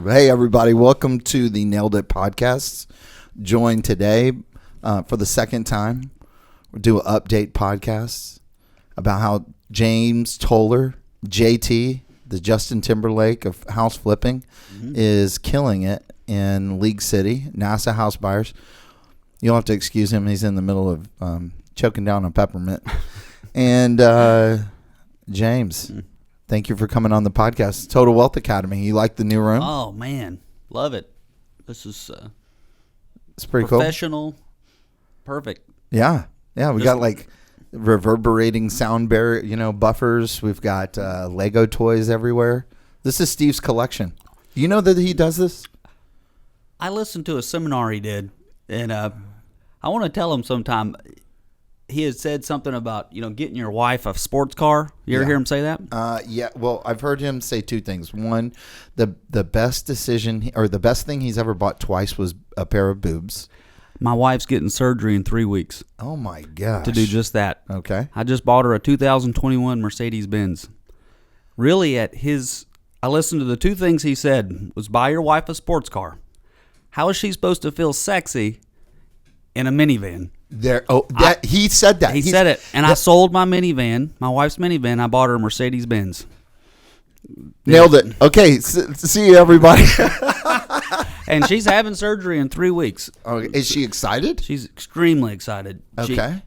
Hey, everybody. Welcome to the Nailed It podcast. Joined today for the second time. We'll do an update podcast about how James Toller, JT, the Justin Timberlake of house flipping, is killing it in League City, NASA house buyers. You'll have to excuse him. He's in the middle of choking down on peppermint. And James, thank you for coming on the podcast. Total Wealth Academy. You like the new room? Oh, man. Love it. This is It's pretty professional. Perfect. Yeah. Yeah, we got like reverberating sound buffers. We've got Lego toys everywhere. This is Steve's collection. You know that he does this? I listened to a seminar he did, and I want to tell him sometime. He had said something about, getting your wife a sports car. You ever hear him say that? Yeah. Well, I've heard him say two things. One, the best decision or the best thing he's ever bought twice was a pair of boobs. My wife's getting surgery in 3 weeks. Oh, my gosh. To do just that. Okay. I just bought her a 2021 Mercedes-Benz. Really, I listened to the two things he said was buy your wife a sports car. How is she supposed to feel sexy in a minivan? He said that. He said it. And I sold my minivan, my wife's minivan. I bought her a Mercedes-Benz. Nailed it. Okay. See you, everybody. And she's having surgery in 3 weeks. Okay. Is she excited? She's extremely excited. Okay.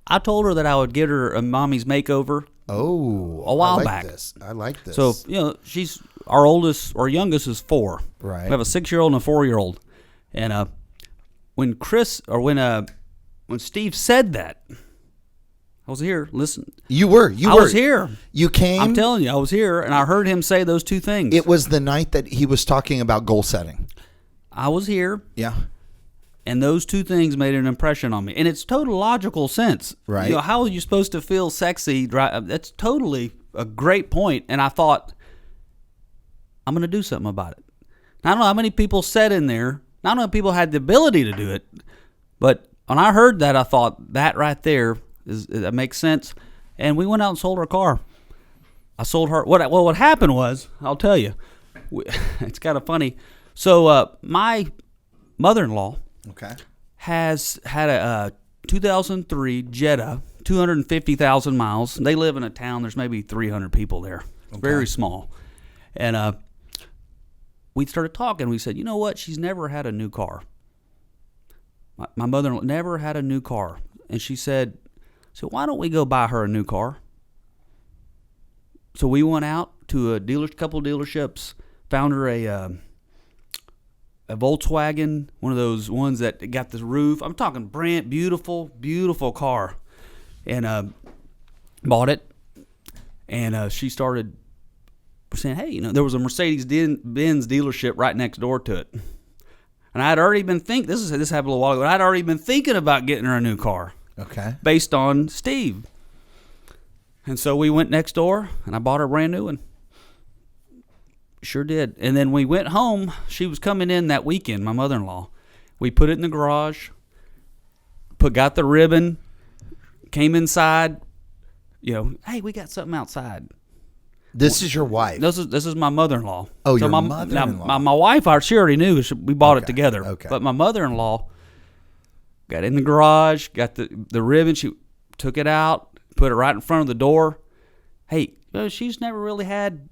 I told her that I would get her a mommy's makeover. Oh, a while back. back. I like this. So, she's our youngest is 4. Right. We have a 6-year-old and a 4-year-old. And when Steve said that, I was here. Listen. You were. I was here. You came. I'm telling you, I was here, and I heard him say those two things. It was the night that he was talking about goal setting. I was here. Yeah. And those two things made an impression on me. And it's total logical sense. Right. How are you supposed to feel sexy? That's totally a great point. And I thought, I'm going to do something about it. I don't know how many people sat in there. I don't know if people had the ability to do it. But when I heard that, I thought, that right there, that makes sense. And we went out and sold her a car. I sold her. What happened was, I'll tell you, it's kind of funny. So my mother-in-law, has had a 2003 Jetta, 250,000 miles. They live in a town. There's maybe 300 people there. Very small. And we started talking. We said, you know what? She's never had a new car. My mother-in-law never had a new car. And she said, so why don't we go buy her a new car? So we went out to a couple dealerships, found her a Volkswagen, one of those ones that got this roof. I'm talking brand beautiful car, and bought it. And she started saying, "Hey, there was a Mercedes-Benz dealership right next door to it." And I had already been thinking. This happened a little while ago. I'd already been thinking about getting her a new car. Okay. Based on Steve. And so we went next door, and I bought her a brand new one. Sure did. And then we went home. She was coming in that weekend, my mother-in-law. We put it in the garage, got the ribbon, came inside. Hey, we got something outside. This is your wife. This is my mother-in-law. Oh, your mother-in-law. Now, my wife, she already knew. We bought it together. Okay. But my mother-in-law got in the garage, got the ribbon. She took it out, put it right in front of the door. Hey, she's never really had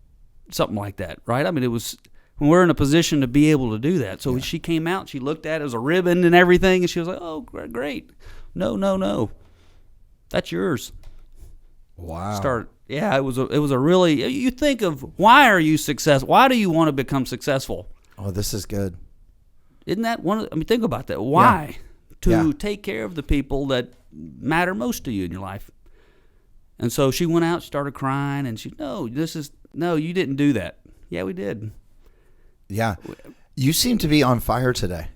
something like that, right? I mean, it was when we're in a position to be able to do that. So she came out, she looked at it as a ribbon and everything, and she was like, "Oh, great! No, that's yours." Wow. Yeah, it was a really. You think of why are you successful? Why do you want to become successful? Oh, this is good. Isn't that one? Think about that. Why? To take care of the people that matter most to you in your life. And so she went out, started crying, and no, you didn't do that. Yeah, we did. Yeah. You seem to be on fire today.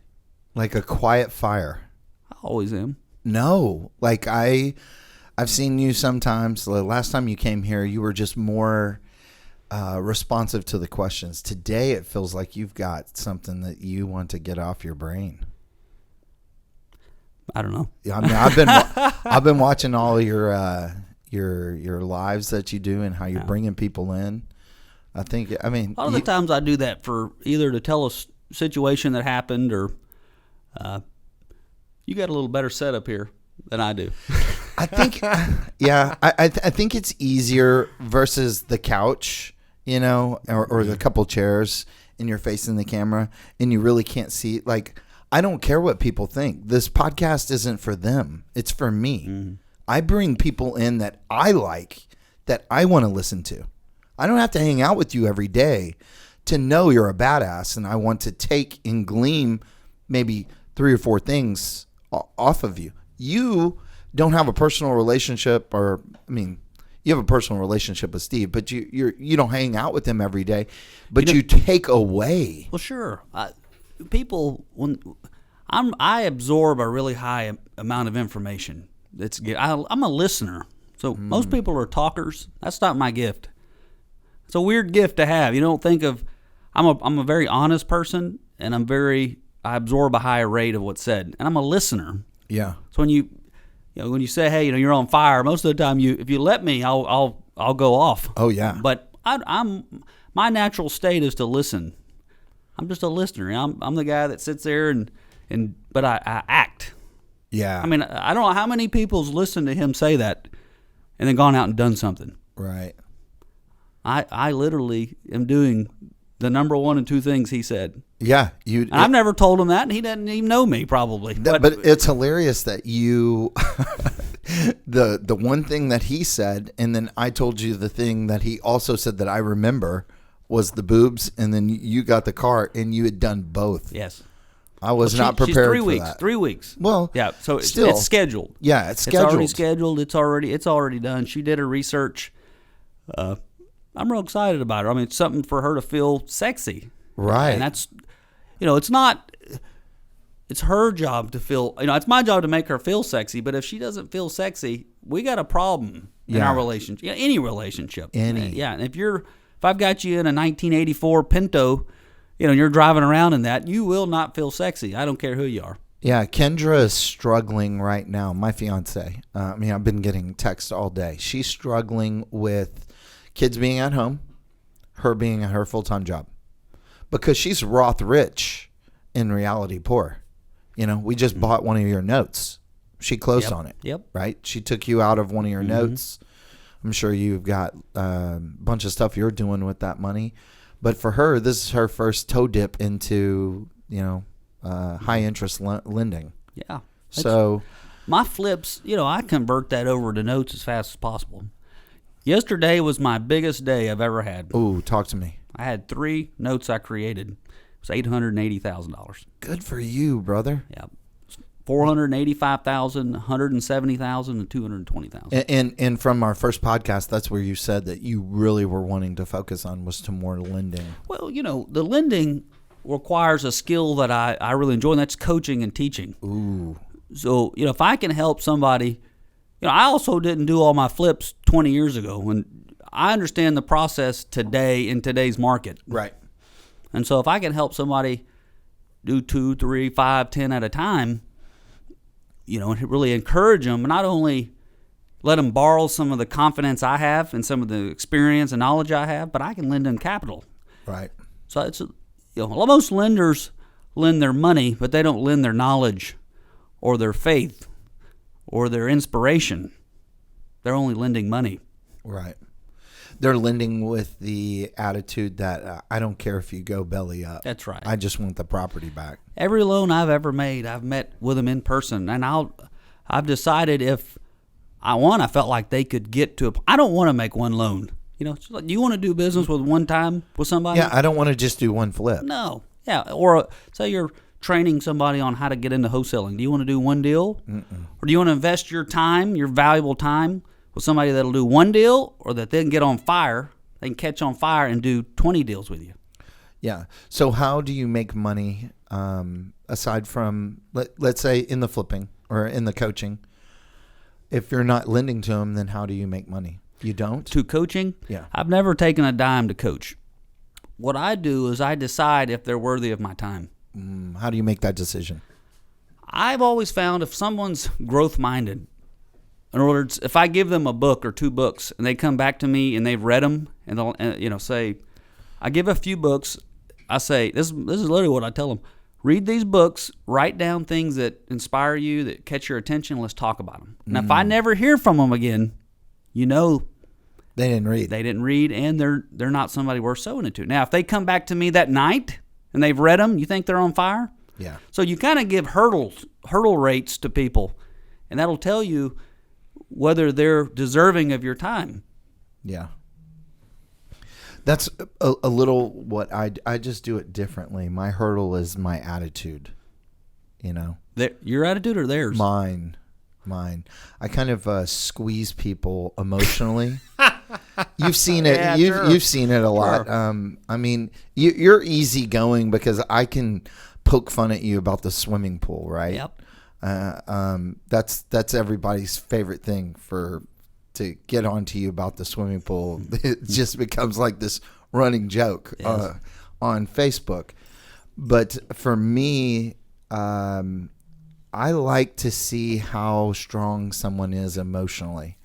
Like a quiet fire. I always am. No. Like I've seen you sometimes. The last time you came here, you were just more responsive to the questions. Today, it feels like you've got something that you want to get off your brain. I don't know. Yeah, I mean, I've been watching all your lives that you do and how you're bringing people in. I think, I mean, A lot of the times I do that for either to tell a situation that happened or you got a little better setup here than I do. I think, yeah, I think it's easier versus the couch, you know, or the couple chairs and you're facing the camera and you really can't see. Like, I don't care what people think. This podcast isn't for them. It's for me. Mm-hmm. I bring people in that I like, that I want to listen to. I don't have to hang out with you every day to know you're a badass, and I want to take and glean maybe 3 or 4 things off of you. You don't have a personal relationship, or I mean, you have a personal relationship with Steve, but you don't hang out with him every day, but you take away. Well, sure. People, when I absorb a really high amount of information. I'm a listener, so most people are talkers. That's not my gift. It's a weird gift to have. You don't think of. I'm a very honest person, and I absorb a higher rate of what's said, and I'm a listener. Yeah. So when you say, hey, you're on fire, most of the time if you let me, I'll go off. Oh yeah. But my natural state is to listen. I'm just a listener. I'm the guy that sits there but I act. Yeah. I mean, I don't know how many people's listened to him say that and then gone out and done something. Right. I literally am doing the number 1 and 2 things he said. Yeah. I've never told him that, and he doesn't even know me probably. But it's hilarious that you, the one thing that he said, and then I told you the thing that he also said that I remember was the boobs, and then you got the car, and you had done both. Yes. I was not prepared she's 3 weeks, that. 3 weeks. Well, yeah. So it's scheduled. Yeah, it's scheduled. It's already scheduled. It's already done. She did her research. I'm real excited about her. I mean, it's something for her to feel sexy. Right. And that's, it's her job to feel, it's my job to make her feel sexy, but if she doesn't feel sexy, we got a problem in our relationship. Any relationship. Yeah. And if I've got you in a 1984 Pinto, and you're driving around in that, you will not feel sexy. I don't care who you are. Yeah, Kendra is struggling right now. My fiance. I've been getting texts all day. She's struggling with kids being at home, her being at her full-time job, because she's Roth rich, in reality poor. We just bought one of your notes. She closed on it. Yep. Right? She took you out of one of your notes. I'm sure you've got a bunch of stuff you're doing with that money. But for her, this is her first toe dip into, high interest lending. Yeah. So my flips, I convert that over to notes as fast as possible. Yesterday was my biggest day I've ever had. Ooh, talk to me. I had 3 notes I created. It was $880,000. Good for you, brother. Yeah. $485,000, $170,000, and $220,000. And from our first podcast, that's where you said that you really were wanting to focus on was to more lending. Well, the lending requires a skill that I really enjoy, and that's coaching and teaching. Ooh. So, if I can help somebody, I also didn't do all my flips 20 years ago, and I understand the process today in today's market. Right. And so if I can help somebody do 2, 3, 5, 10 at a time, and really encourage them, not only let them borrow some of the confidence I have and some of the experience and knowledge I have, but I can lend them capital. Right. So it's, most lenders lend their money, but they don't lend their knowledge or their faith or their inspiration. They're only lending money. Right. They're lending with the attitude that I don't care if you go belly up. That's right. I just want the property back. Every loan I've ever made, I've met with them in person, and I've decided if I felt like they could get to I don't want to make one loan. It's like, you want to do business with one time with somebody? Yeah, I don't want to just do one flip. No. Yeah, or say you're training somebody on how to get into wholesaling. Do you want to do one deal? Or do you want to invest your time, your valuable time, with somebody that'll do one deal, or that they can get on fire, they can catch on fire and do 20 deals with you? Yeah. So how do you make money aside from, let's say, in the flipping or in the coaching? If you're not lending to them, then how do you make money? You don't? To coaching? Yeah. I've never taken a dime to coach. What I do is I decide if they're worthy of my time. How do you make that decision? I've always found if someone's growth-minded, in other words, if I give them a book or 2 books and they come back to me and they've read them and they'll say, I give a few books. I say, this is literally what I tell them. Read these books, write down things that inspire you, that catch your attention, let's talk about them. Now, if I never hear from them again, you know They didn't read. they didn't read, and they're not somebody worth sowing into. Now, if they come back to me that night and they've read them, you think they're on fire? Yeah. So you kind of give hurdle rates to people, and that'll tell you whether they're deserving of your time. Yeah. That's a little what I just do it differently. My hurdle is my attitude, you know. Your attitude or theirs? Mine. I kind of squeeze people emotionally. You've seen it. Yeah, You've seen it a lot. Sure. I mean, you're easygoing because I can poke fun at you about the swimming pool, right? Yep. That's everybody's favorite thing to get onto you about the swimming pool. It just becomes like this running joke on Facebook. But for me, I like to see how strong someone is emotionally,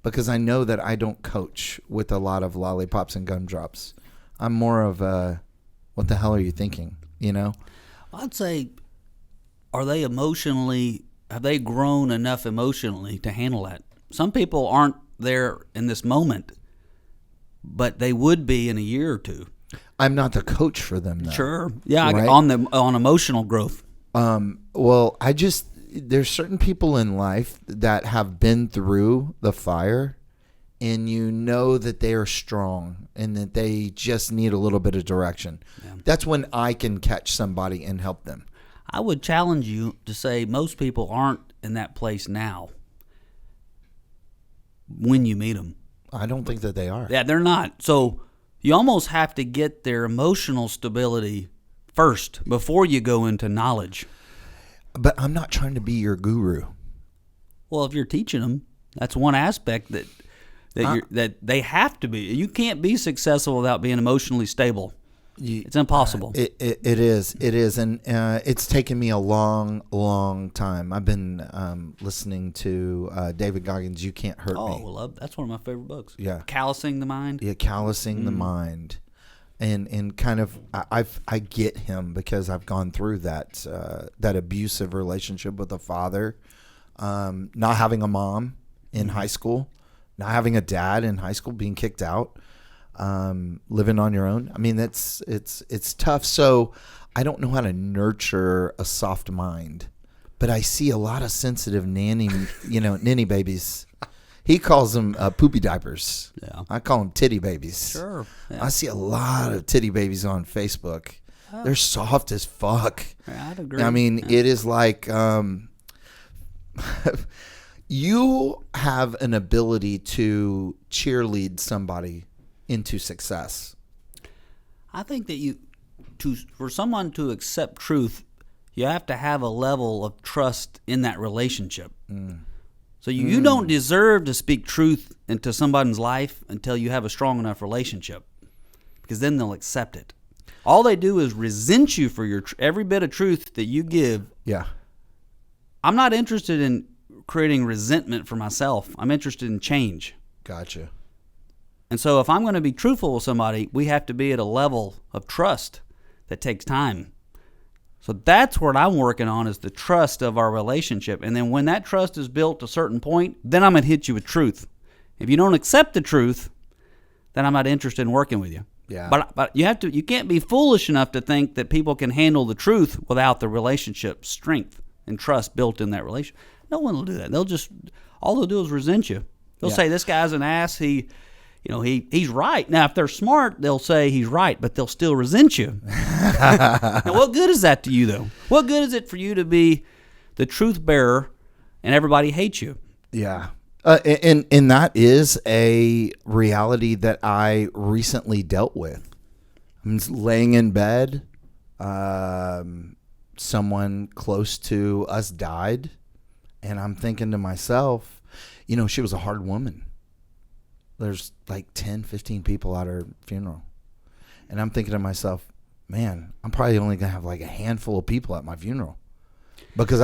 because I know that I don't coach with a lot of lollipops and gumdrops. I'm more of a, what the hell are you thinking? You know? I'd say, have they grown enough emotionally to handle that? Some people aren't there in this moment, but they would be in a year or two. I'm not the coach for them, though. Sure. Yeah, Right? on emotional growth. Well, there's certain people in life that have been through the fire, and you know that they are strong and that they just need a little bit of direction. Yeah. That's when I can catch somebody and help them. I would challenge you to say most people aren't in that place now when you meet them. I don't think that they are. Yeah, they're not. So you almost have to get their emotional stability first before you go into knowledge. But I'm not trying to be your guru. Well, if you're teaching them, that's one aspect that they have to be. You can't be successful without being emotionally stable. It's impossible. It is, and it's taken me a long time. I've been listening to David Goggins' "You Can't Hurt Me." Oh, that's one of my favorite books. Yeah, callousing the mind. Yeah, callousing the mind, and kind of I get him because I've gone through that abusive relationship with a father, not having a mom in high school, not having a dad in high school, being kicked out. Living on your own. I mean, it's tough. So I don't know how to nurture a soft mind, but I see a lot of sensitive nanny babies. He calls them poopy diapers. Yeah. I call them titty babies. Sure. Yeah. I see a lot of titty babies on Facebook. Oh. They're soft as fuck. I'd agree. I mean, it is like, you have an ability to cheerlead somebody into success. I think that for someone to accept truth, you have to have a level of trust in that relationship. So you don't deserve to speak truth into somebody's life until you have a strong enough relationship, because then they'll accept it. All they do is resent you for your every bit of truth that you give. Yeah. I'm not interested in creating resentment for myself. I'm interested in change. Gotcha. And so if I'm going to be truthful with somebody, we have to be at a level of trust that takes time. So that's what I'm working on, is the trust of our relationship. And then when that trust is built to a certain point, then I'm going to hit you with truth. If you don't accept the truth, then I'm not interested in working with you. Yeah. But you can't be foolish enough to think that people can handle the truth without the relationship strength and trust built in that relationship. No one will do that. All they'll do is resent you. They'll say, this guy's an ass. He's right. Now, if they're smart, they'll say he's right, but they'll still resent you. Now, what good is that to you, though? What good is it for you to be the truth bearer and everybody hates you? Yeah. And that is a reality that I recently dealt with. I'm laying in bed. Someone close to us died. And I'm thinking to myself, she was a hard woman. There's like 10, 15 people at her funeral. And I'm thinking to myself, man, I'm probably only going to have like a handful of people at my funeral. Because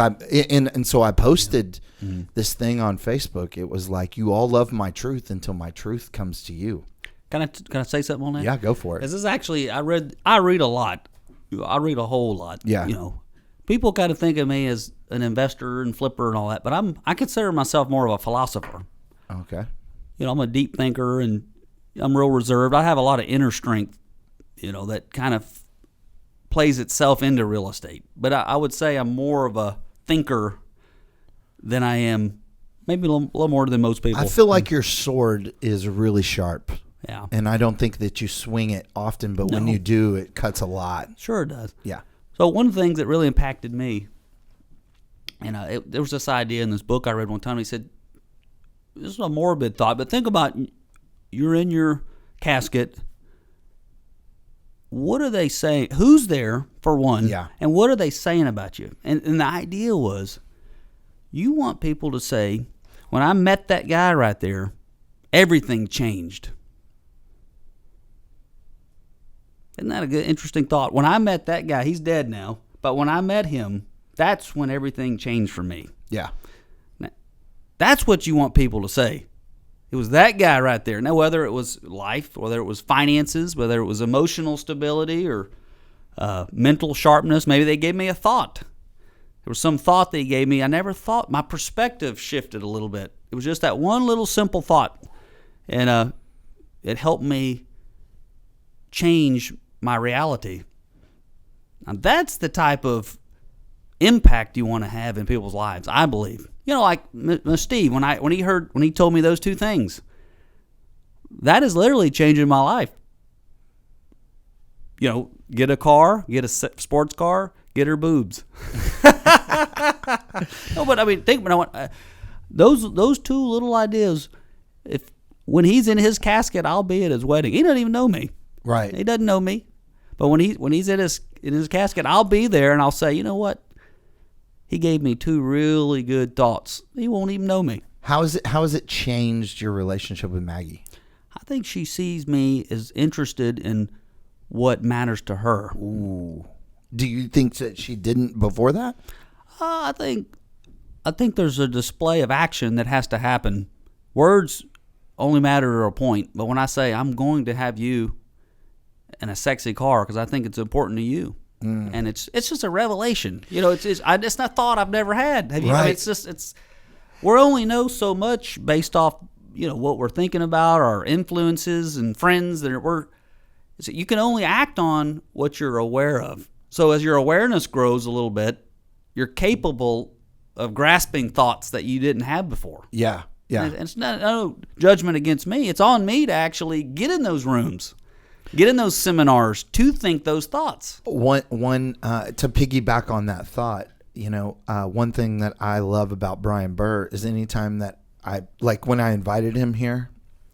so I posted this thing on Facebook. It was like, you all love my truth until my truth comes to you. Can I say something on that? Yeah, go for it. This is actually I read a lot. I read a whole lot. Yeah. People kind of think of me as an investor and flipper and all that, but I consider myself more of a philosopher. Okay. I'm a deep thinker and I'm real reserved. I have a lot of inner strength, that kind of plays itself into real estate. But I would say I'm more of a thinker than I am, maybe a little more than most people. I feel like your sword is really sharp. Yeah. And I don't think that you swing it often, but when you do, it cuts a lot. Sure it does. Yeah. So one of the things that really impacted me, and there was this idea in this book I read one time. He said, this is a morbid thought, but think about you're in your casket. What are they saying? Who's there, for one? Yeah. And what are they saying about you? And the idea was, you want people to say, when I met that guy right there, everything changed. Isn't that a good, interesting thought? When I met that guy, he's dead now, but when I met him, that's when everything changed for me. Yeah. Now, that's what you want people to say. It was that guy right there. Now, whether it was life, whether it was finances, whether it was emotional stability or mental sharpness, maybe they gave me a thought. There was some thought they gave me. I never thought. My perspective shifted a little bit. It was just that one little simple thought. And it helped me change my reality. Now, that's the type of impact you want to have in people's lives, I believe. Like Steve, when he told me those two things, that is literally changing my life. Get a car, get a sports car, get her boobs. No, but I mean, think about those two little ideas. When he's in his casket, I'll be at his wedding. He doesn't even know me. Right. He doesn't know me. But when he's in his casket, I'll be there and I'll say, you know what? He gave me two really good thoughts. He won't even know me. How has it changed your relationship with Maggie? I think she sees me as interested in what matters to her. Ooh. Do you think that she didn't before that? I think there's a display of action that has to happen. Words only matter to a point. But when I say I'm going to have you in a sexy car because I think it's important to you. And it's just a revelation. It's not thought I've never had. Have you? Right. I mean, we only know so much based off what we're thinking about, our influences and friends so you can only act on what you're aware of. So as your awareness grows a little bit, you're capable of grasping thoughts that you didn't have before. Yeah. Yeah. And it's not no judgment against me. It's on me to actually get in those rooms. Get in those seminars to think those thoughts. One to piggyback on that thought, one thing that I love about Brian Burr is anytime that when I invited him here,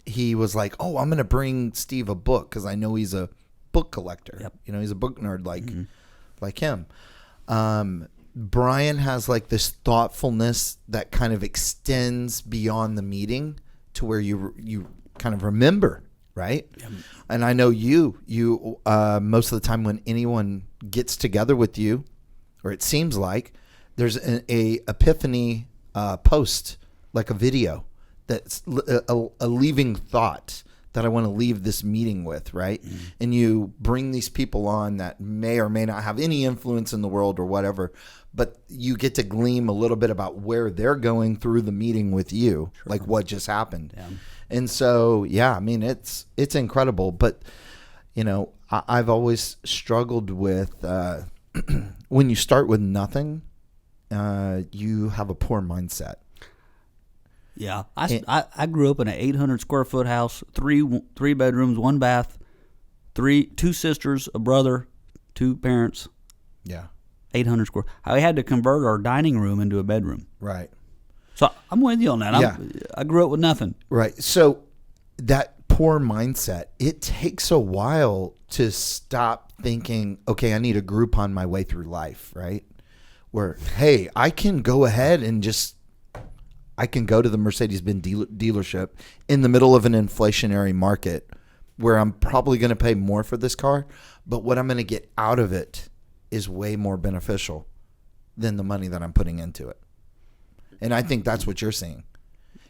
he was like, "Oh, I'm going to bring Steve a book because I know he's a book collector. Yep. He's a book nerd like him." Brian has like this thoughtfulness that kind of extends beyond the meeting to where you kind of remember. Right. Yep. And I know you most of the time when anyone gets together with you, or it seems like there's a epiphany post, like a video that's a leaving thought that I want to leave this meeting with. Right. Mm-hmm. And you bring these people on that may or may not have any influence in the world or whatever, but you get to glean a little bit about where they're going through the meeting with you, sure. Like what just happened. Yeah. And so, yeah, I mean, it's incredible. But, I've always struggled with when you start with nothing, you have a poor mindset. Yeah. I grew up in an 800 square foot house, three bedrooms, one bath, two sisters, a brother, two parents. Yeah. 800 square. I had to convert our dining room into a bedroom. Right. So I'm with you on that. Yeah. I grew up with nothing. Right. So that poor mindset, it takes a while to stop thinking, okay, I need a Groupon my way through life, right? Where, hey, I can go ahead and I can go to the Mercedes-Benz dealership in the middle of an inflationary market where I'm probably going to pay more for this car, but what I'm going to get out of it is way more beneficial than the money that I'm putting into it. And I think that's what you're seeing,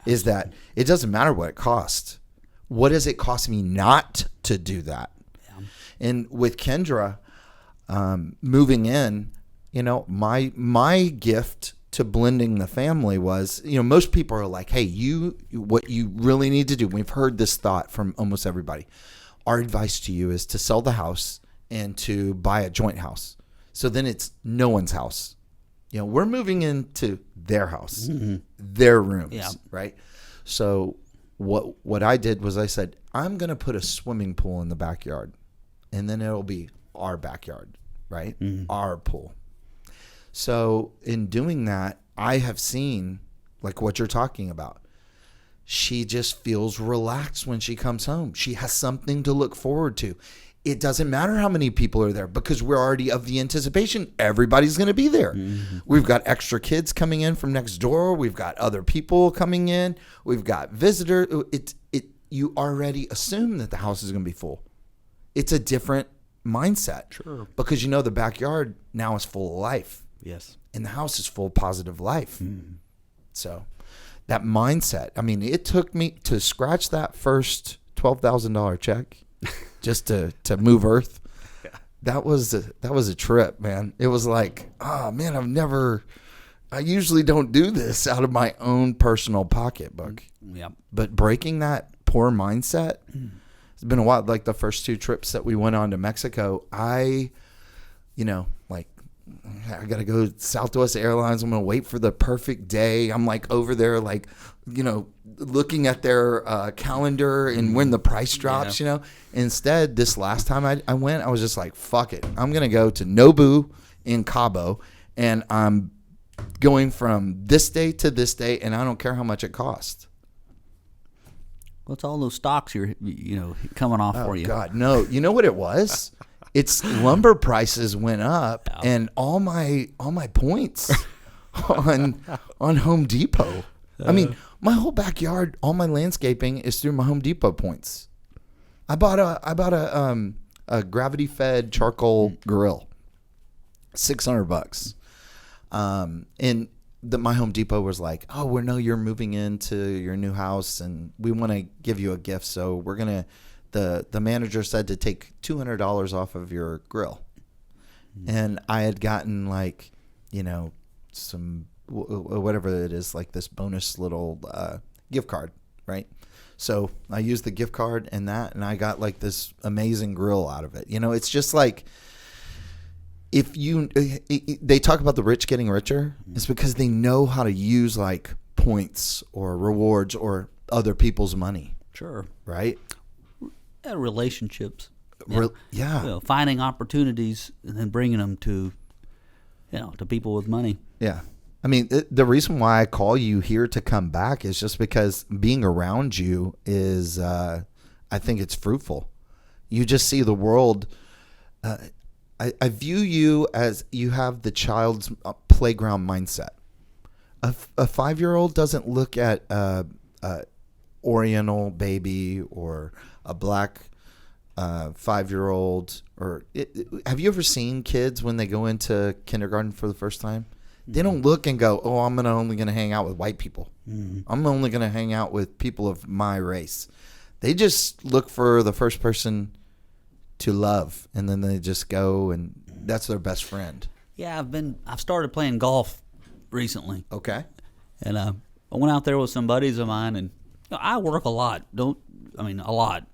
is that it doesn't matter what it costs. what does it cost me not to do that? Yeah. And with Kendra moving in, my gift to blending the family was, most people are like, hey, what you really need to do. We've heard this thought from almost everybody. Our advice to you is to sell the house and to buy a joint house. So then it's no one's house. We're moving into their house, their rooms, right? So what I did was I said, I'm going to put a swimming pool in the backyard, and then it'll be our backyard, right? Our pool. So in doing that, I have seen, like what you're talking about, she just feels relaxed when she comes home. She has something to look forward to. It doesn't matter how many people are there because we're already of the anticipation. Everybody's going to be there. We've got extra kids coming in from next door. We've got other people coming in. We've got visitors. You already assume that the house is going to be full. It's a different mindset. Sure. Because the backyard now is full of life. Yes. And the house is full of positive life. So that mindset, it took me to scratch that first $12,000 check just to move earth. Yeah. That was a trip, man. It was like, oh man, I usually don't do this out of my own personal pocketbook. Yeah. But breaking that poor mindset, it's been a while. Like the first 2 trips that we went on to Mexico, I got to go Southwest Airlines. I'm going to wait for the perfect day. I'm like over there, like, looking at their calendar and when the price drops, Instead, this last time I went, I was just like, fuck it. I'm going to go to Nobu in Cabo, and I'm going from this day to this day, and I don't care how much it costs. What's all those stocks you're coming off for you? God, no. You know what it was? It's lumber prices went up, and all my points on Home Depot. My whole backyard, all my landscaping is through my Home Depot points. I bought a gravity fed charcoal grill, $600. And my Home Depot was like, oh, we know you're moving into your new house, and we want to give you a gift, so we're gonna. The manager said to take $200 off of your grill. And I had gotten some, whatever it is, like this bonus little gift card, right? So I used the gift card and I got like this amazing grill out of it. It's just like, they talk about the rich getting richer, it's because they know how to use like points or rewards or other people's money. Sure. Right? Relationships. Yeah. Finding opportunities and then bringing them to people with money. Yeah. The reason why I call you here to come back is just because being around you is, I think it's fruitful. You just see the world. I view you as you have the child's playground mindset. A 5-year-old doesn't look at Oriental baby or a black 5-year-old, have you ever seen kids when they go into kindergarten for the first time? They don't look and go, oh, I'm only going to hang out with white people. I'm only going to hang out with people of my race. They just look for the first person to love, and then they just go, and that's their best friend. Yeah, I've started playing golf recently. Okay. And I went out there with some buddies of mine, and I work a lot. A lot,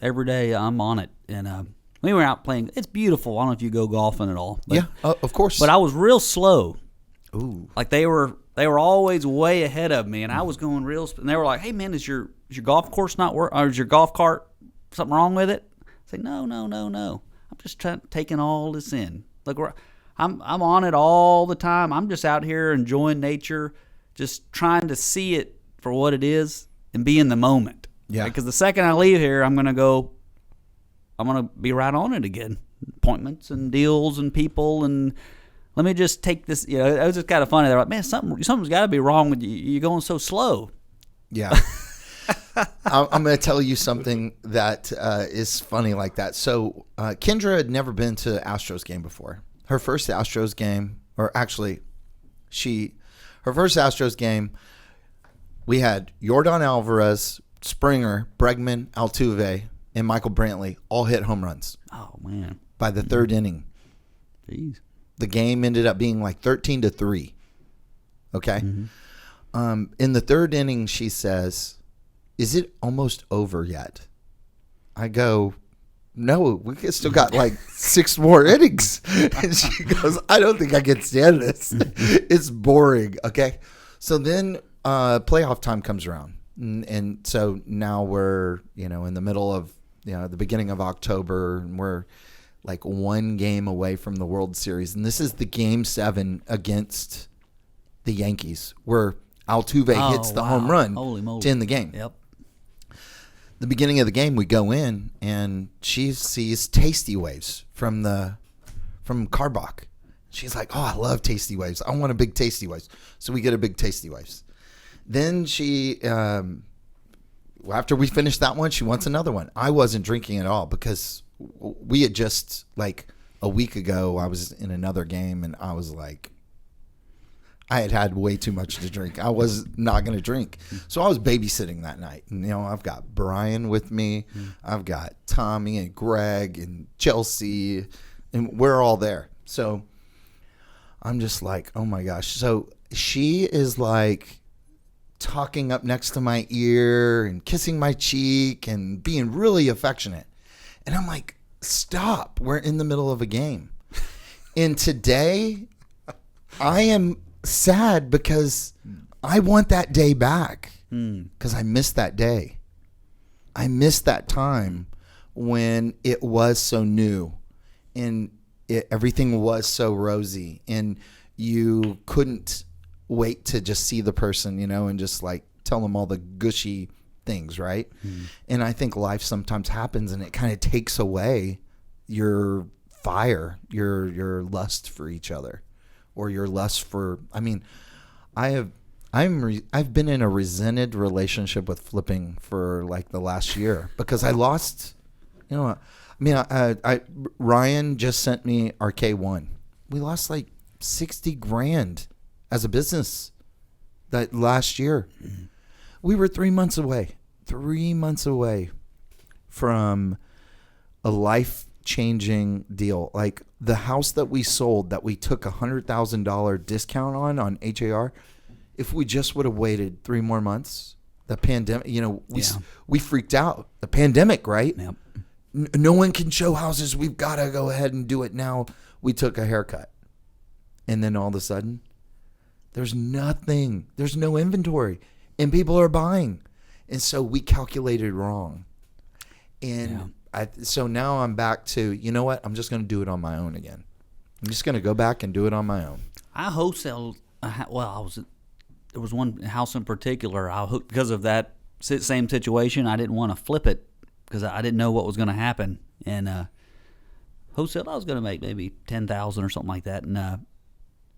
every day I'm on it. And we were out playing. It's beautiful. I don't know if you go golfing at all. But, yeah, of course. But I was real slow. Ooh. Like they were always way ahead of me, and I was going real. And they were like, "Hey man, is your golf course not work? Or is your golf cart something wrong with it?" I say, "No. I'm just taking all this in. Look, I'm on it all the time. I'm just out here enjoying nature, just trying to see it for what it is and be in the moment." Yeah. Because the second I leave here, I'm going to be right on it again. Appointments and deals and people, and let me just take this. It was just kind of funny. They're like, man, something's got to be wrong with you. You're going so slow. Yeah. I'm going to tell you something that is funny like that. So Kendra had never been to Astros game before. Her first Astros game, or actually, her first Astros game, we had Yordan Alvarez Springer, Bregman, Altuve, and Michael Brantley all hit home runs. Oh, man. By the third inning. Jeez. The game ended up being like 13-3. Okay? Mm-hmm. In the third inning, she says, "Is it almost over yet?" I go, "No, we still got like 6 more innings." And she goes, "I don't think I can stand this. It's boring." Okay? So then playoff time comes around. And so now we're, in the middle of, the beginning of October, and we're like 1 game away from the World Series. And this is the Game 7 against the Yankees, where Altuve hits the home run to end the game. Yep. The beginning of the game, we go in, and she sees Tasty Waves from Carbach. She's like, "Oh, I love Tasty Waves. I want a big Tasty Waves." So we get a big Tasty Waves. Then she, after we finished that one, she wants another one. I wasn't drinking at all because we had just, like, a week ago, I was in another game, and I was like, I had way too much to drink. I was not going to drink. So I was babysitting that night. And, I've got Brian with me. I've got Tommy and Greg and Chelsea, and we're all there. So I'm just like, oh, my gosh. So she is, like, talking up next to my ear and kissing my cheek and being really affectionate. And I'm like, stop. We're in the middle of a game. And today I am sad because I want that day back because I missed that day. I missed that time when it was so new and everything was so rosy and you couldn't wait to just see the person, and just like tell them all the gushy things, right? And I think life sometimes happens and it kind of takes away your fire, your lust for each other, or your lust for. I mean, I've been in a resented relationship with flipping for like the last year because I lost. Ryan just sent me our K1. We lost like $60,000 as a business that last year. We were 3 months away from a life-changing deal. Like the house that we sold that we took $100,000 discount on HAR, if we just would have waited 3 more months, the pandemic, we freaked out. The pandemic, right? Yep. No one can show houses. We've got to go ahead and do it now. We took a haircut. And then all of a sudden, there's nothing. There's no inventory. And people are buying. And so we calculated wrong. And so now I'm back to, you know what? I'm just going to do it on my own again. I'm just going to go back and do it on my own. I wholesaled. There was one house in particular. Because of that same situation, I didn't want to flip it because I didn't know what was going to happen. And wholesale, I was going to make maybe $10,000 or something like that. And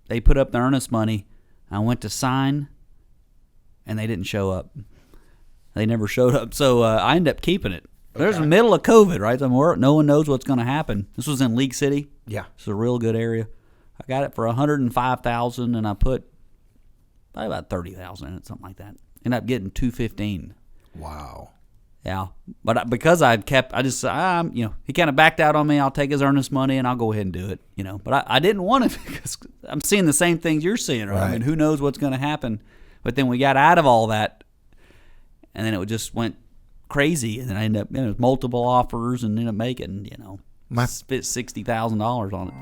they put up the earnest money. I went to sign, and they didn't show up. They never showed up, so I ended up keeping it. Okay. There's the middle of COVID, right? No one knows what's going to happen. This was in League City. Yeah, it's a real good area. I got it for $105,000, and I put probably about $30,000 in it, something like that. Ended up getting $215,000. Wow. Yeah, but because he kind of backed out on me. I'll take his earnest money and I'll go ahead and do it, But I didn't want it because I'm seeing the same things you're seeing, right? I mean, who knows what's going to happen? But then we got out of all that, and then it just went crazy, and then I ended up multiple offers and ended up making, spent $60,000 on it.